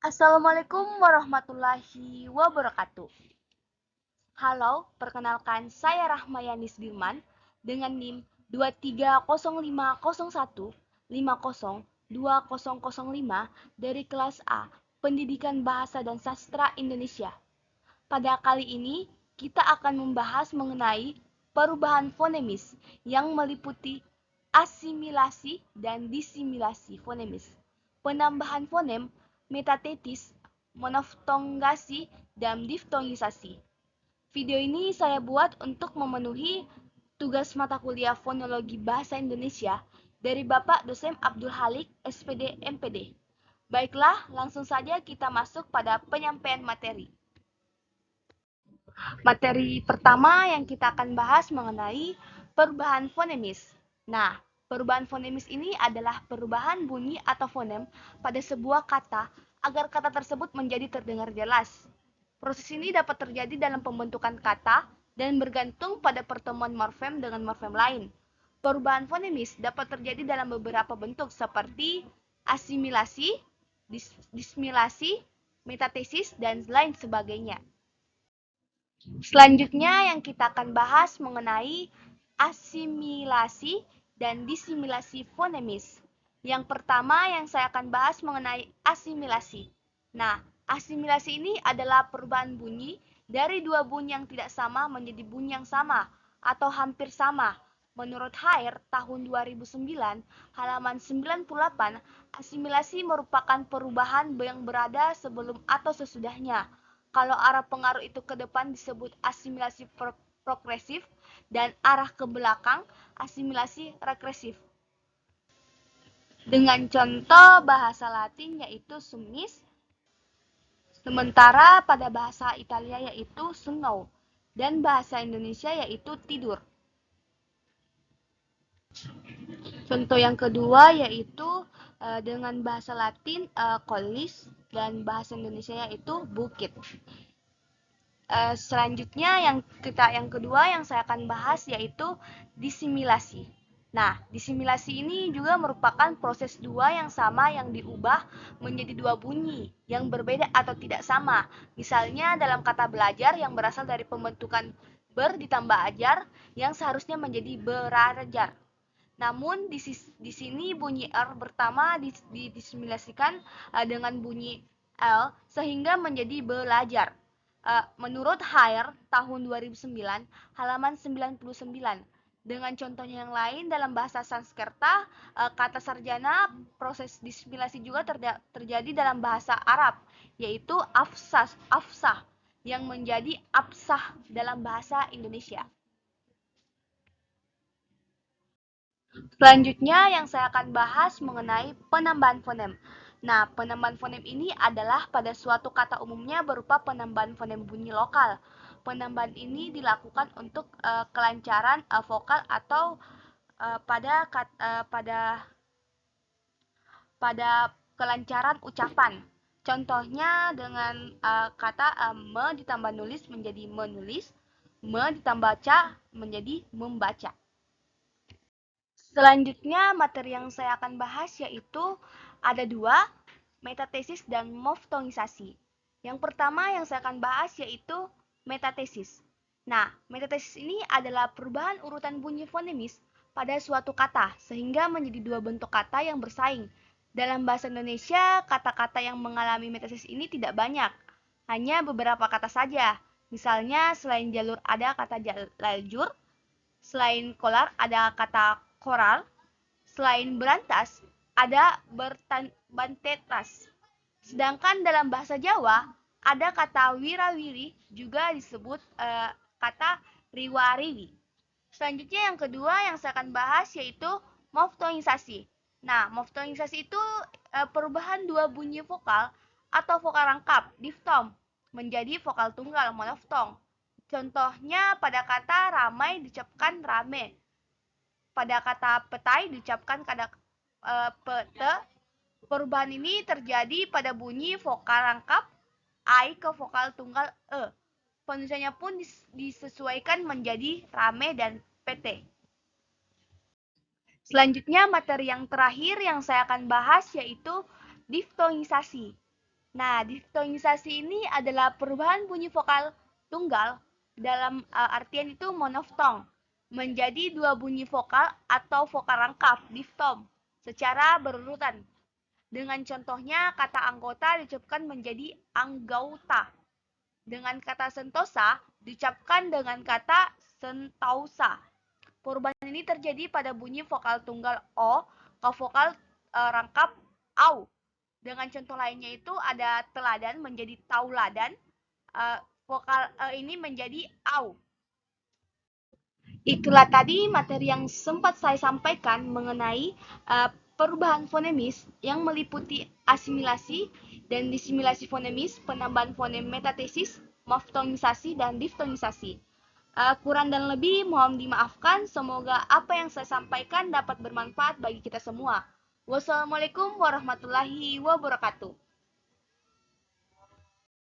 Assalamualaikum warahmatullahi wabarakatuh. Halo, perkenalkan saya Rahmayani Sudirman dengan NIM 230501502005 dari kelas A, Pendidikan Bahasa dan Sastra Indonesia. Pada kali ini, kita akan membahas mengenai perubahan fonemis yang meliputi asimilasi dan disimilasi fonemis, penambahan fonem, metatetis, monoftongasi, dan diftongisasi. Video ini saya buat untuk memenuhi tugas mata kuliah Fonologi Bahasa Indonesia dari Bapak Dosen Abdul Halik, SPD MPD. Baiklah, langsung saja kita masuk pada penyampaian materi. Materi pertama yang kita akan bahas mengenai perubahan fonemis. Nah, perubahan fonemis ini adalah perubahan bunyi atau fonem pada sebuah kata agar kata tersebut menjadi terdengar jelas. Proses ini dapat terjadi dalam pembentukan kata dan bergantung pada pertemuan morfem dengan morfem lain. Perubahan fonemis dapat terjadi dalam beberapa bentuk seperti asimilasi, dismilasi, metatesis, dan lain sebagainya. Selanjutnya yang kita akan bahas mengenai asimilasi dan disimilasi fonemis. Yang pertama yang saya akan bahas mengenai asimilasi. Nah, asimilasi ini adalah perubahan bunyi dari dua bunyi yang tidak sama menjadi bunyi yang sama atau hampir sama. Menurut Haier tahun 2009, halaman 98, asimilasi merupakan perubahan yang berada sebelum atau sesudahnya. Kalau arah pengaruh itu ke depan disebut asimilasi progresif dan arah ke belakang asimilasi regresif. Dengan contoh bahasa Latin yaitu sumis, sementara pada bahasa Italia yaitu snow, dan bahasa Indonesia yaitu tidur. Contoh yang kedua yaitu dengan bahasa Latin collis dan bahasa Indonesia yaitu bukit. Selanjutnya yang kedua yang saya akan bahas yaitu disimilasi. Nah, disimilasi ini juga merupakan proses dua yang sama yang diubah menjadi dua bunyi yang berbeda atau tidak sama. Misalnya dalam kata belajar yang berasal dari pembentukan ber ditambah ajar yang seharusnya menjadi berajar. Namun di sini bunyi R pertama disimilasikan dengan bunyi L sehingga menjadi belajar. Menurut Haier tahun 2009 halaman 99. Dengan contohnya yang lain dalam bahasa Sanskerta, kata sarjana proses disimilasi juga terjadi dalam bahasa Arab yaitu afsah yang menjadi absah dalam bahasa Indonesia. Selanjutnya yang saya akan bahas mengenai penambahan fonem. Nah, penambahan fonem ini adalah pada suatu kata umumnya berupa penambahan fonem bunyi lokal. Penambahan ini dilakukan untuk kelancaran vokal atau pada kelancaran ucapan. Contohnya dengan kata me ditambah nulis menjadi menulis, me ditambah baca menjadi membaca. Selanjutnya materi yang saya akan bahas yaitu ada dua, metatesis dan moftongisasi. Yang pertama yang saya akan bahas yaitu metatesis. Nah, metatesis ini adalah perubahan urutan bunyi fonemis pada suatu kata sehingga menjadi dua bentuk kata yang bersaing. Dalam bahasa Indonesia, kata-kata yang mengalami metatesis ini tidak banyak, hanya beberapa kata saja. Misalnya, selain jalur ada kata lajur, selain kolar ada kata koral, selain berantas ada bantetas. Sedangkan dalam bahasa Jawa ada kata wirawiri juga disebut kata riwariwi. Selanjutnya yang kedua yang saya akan bahas yaitu moftongisasi. Nah, moftongisasi itu perubahan dua bunyi vokal atau vokal rangkap diftong menjadi vokal tunggal monoftong. Contohnya pada kata ramai diucapkan rame. Pada kata petai diucapkan kata pete. Perubahan ini terjadi pada bunyi vokal rangkap ai ke vokal tunggal e. Penulisannya pun disesuaikan menjadi rame dan pt. Selanjutnya materi yang terakhir yang saya akan bahas yaitu diftongisasi. Nah, diftonisasi ini adalah perubahan bunyi vokal tunggal dalam artian itu monoftong menjadi dua bunyi vokal atau vokal rangkap diftom secara berurutan. Dengan contohnya kata anggota diucapkan menjadi anggauta. Dengan kata sentosa diucapkan dengan kata sentausa. Perubahan ini terjadi pada bunyi vokal tunggal O ke vokal rangkap AU. Dengan contoh lainnya itu ada teladan menjadi tauladan, vokal ini menjadi AU. Itulah tadi materi yang sempat saya sampaikan mengenai perubahan fonemis yang meliputi asimilasi dan disimilasi fonemis, penambahan fonem metatesis, moftonisasi, dan diftonisasi. Kurang dan lebih mohon dimaafkan. Semoga apa yang saya sampaikan dapat bermanfaat bagi kita semua. Wassalamualaikum warahmatullahi wabarakatuh.